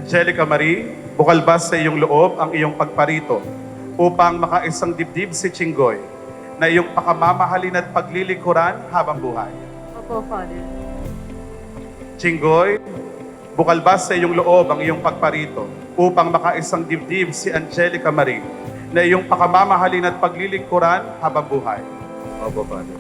Angelica Marie, bukalbas sa iyong loob ang iyong pagparito upang makaisang dibdib si Chinggoy na iyong pakamamahalin at paglilingkuran habang buhay. Opo, Father. Chinggoy, bukalbas sa iyong loob ang iyong pagparito upang makaisang dibdib si Angelica Marie na iyong pakamamahalin at paglilingkuran habang buhay. Opo, Father.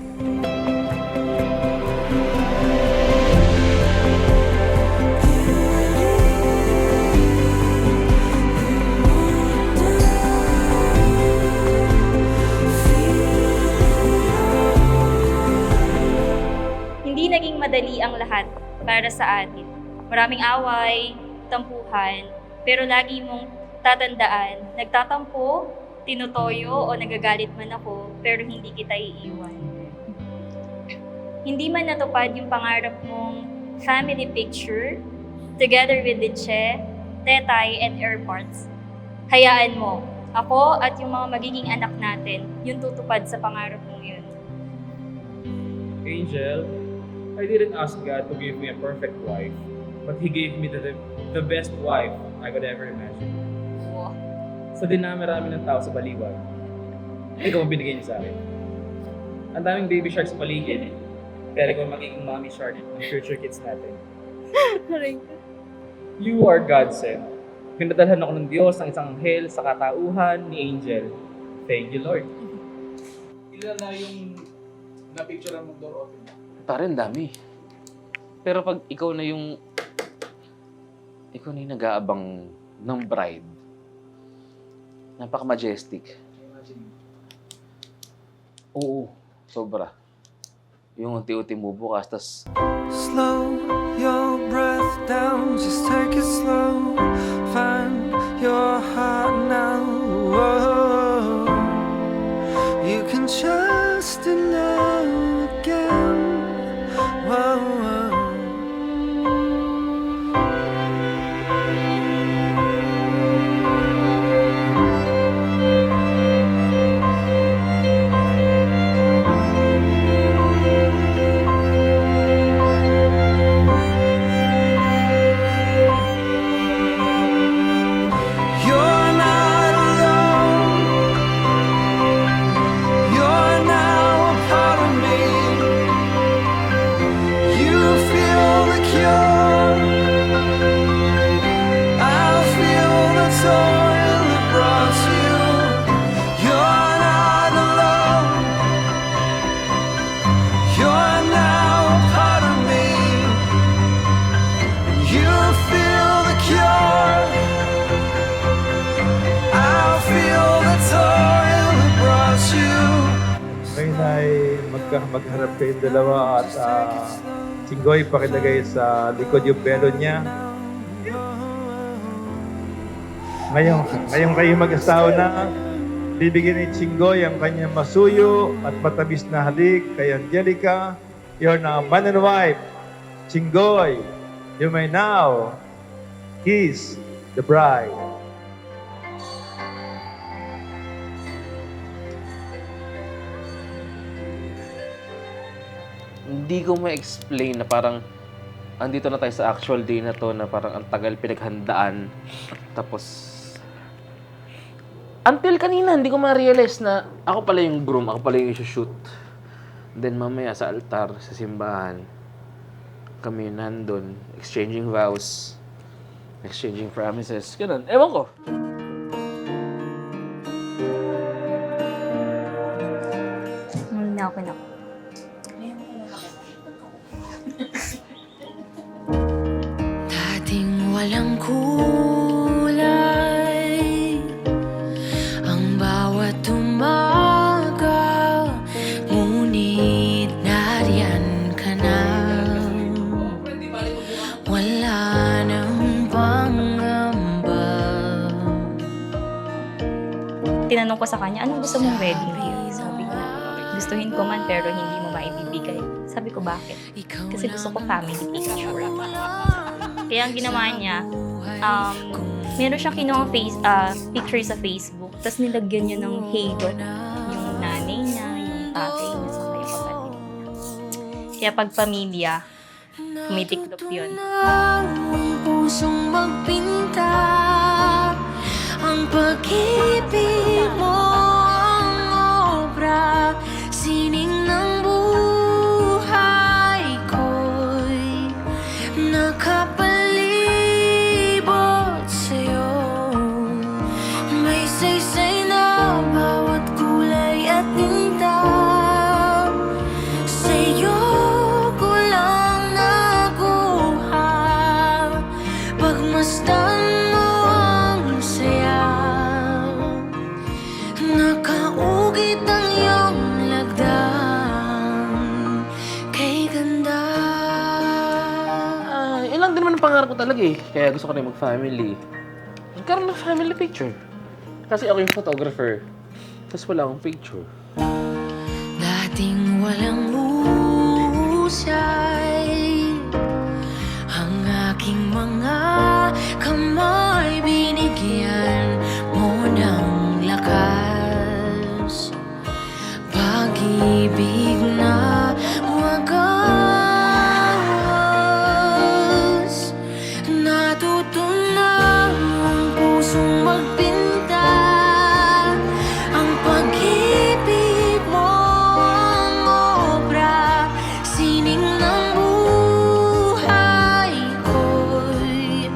Hindi naging madali ang lahat para sa atin. Maraming away, tampuhan, pero lagi mong tatandaan, nagtatampo, tinutoyo o nagagalit man ako, pero hindi kita iiwan. Hindi man natupad yung pangarap mong family picture, together with Che, Tetay, and airports. Hayaan mo, ako at yung mga magiging anak natin, yung tutupad sa pangarap mong yun. Angel, I didn't ask God to give me a perfect wife, but He gave me the best wife I could ever imagine. Wow. Sa dinami-rami ng tao sa baliwag, ikaw ang binigay niya sa akin. Ang daming baby sharks sa paligid, pero ikaw ang magiging mommy shark ng future kids natin. You are God sent. Pinadalhan ako ng Diyos ng isang anghel sa katauhan ni Angel. Thank you, Lord. Ilan na yung na-picturean mong door open? Parang dami. Pero pag ikaw na yung nag-aabang ng bride, napaka-majestic. Oo, sobra. Yung unti-unti mo bukas, tas Slow your breath down, just take it slow. Find your heart now. Whoa. You can trust in love again. Whoa. You're not alone. You're now a part of me. You feel the cure. I feel the toil that brought you. You're not alone. You're now a part of me. You feel the cure. I feel the toil that brought you. Ngayon ay magharap kayong dalawa at Chinggoy pakilagay sa likod yung belo niya. Ngayon kayo mag-asawa na, bibigyan ni Chinggoy ang kanyang masuyo at matabis na halik kay Angelica. You're now man and wife. Chinggoy, you may now kiss the bride. hindi ko ma-explain na parang andito na tayo sa actual day na to na parang ang tagal pinaghandaan. Tapos, until kanina, hindi ko ma-realize na ako pala yung groom, ako pala yung shoot. Then mamaya sa altar, sa simbahan, kami nandun, exchanging vows, exchanging promises, ganun. Ewan ko. Mahina ako na. Dating walang kulay ang bawat umaga, ngunit nariyan ka na. Wala nang pangamba. Tinanong ko sa kanya, anong gusto mong wedding gift? Sabi niya, gustuhin ko man pero hindi mo maibibigay. Sabi ko, bakit? Kasi gusto ko family picture. Kaya ang ginawa niya, meron siyang kinuha picture sa Facebook, tapos nilagyan niya ng halo yung nanay niya, yung tatay niya, saka yung kapatid niya. Kaya pag pamilya, Tumitiklop yun. Ang pusong magpinta, ang pag-ibig mo ang obra, sining ng buhay ko'y nakapalibot sa'yo. May saysay na bawat kulay at tinta, sa'yo ko lang nakuha. Pagmasdan mo ang saya, nakaugit ang iyong lagdang kay ganda. Ilang din naman ang pangarap ko talaga eh. Kaya gusto ko rin mag-family. Magkaroon ng family picture. Kasi ako yung photographer. Tapos wala akong picture. Dating walang husay, ang aking mga kamay binigyan mo ng lakas. Pag-ibig na wagas, natutunan ang pusong magpinta, ang pag-ibig mo ang obra, sining ng buhay ko'y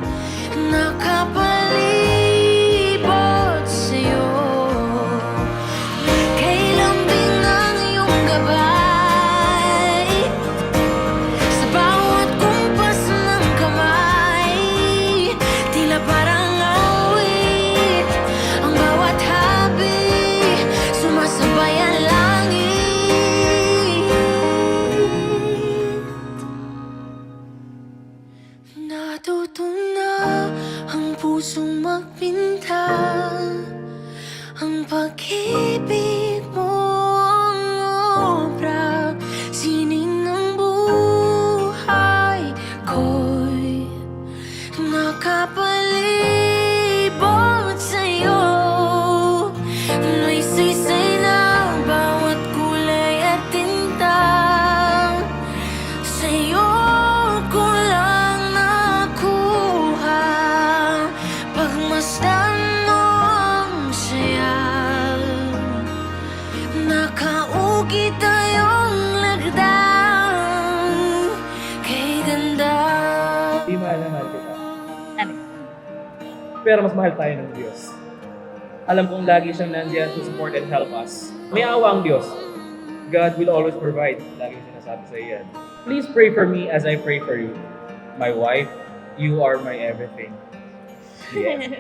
nakapalibot sa'yo. Kay lambing ang iyong gabay, sa bawat kumpas ng kamay, tila parang awit, ang bawat habi, sumasabay ang langit. Natuto na ang pusong magpinta, ang pag-ibig mo ang obra, sining ng buhay ko'y nakapalibot sa'yo. May saysay na bawat kulay at tinta, sa'yo ko lang nakuha. Pagmasdan mo ang saya, nakaugit tayong lagdang kay ganda. Di mahal na mahal kita. Ano? Pero mas mahal tayo ng Diyos. Alam kong lagi siyang nandiyan to support and help us. May awa ang Diyos. God will always provide. Lagi sinasabi sa iyan. Please pray for me as I pray for you. My wife, you are my everything. Yeah.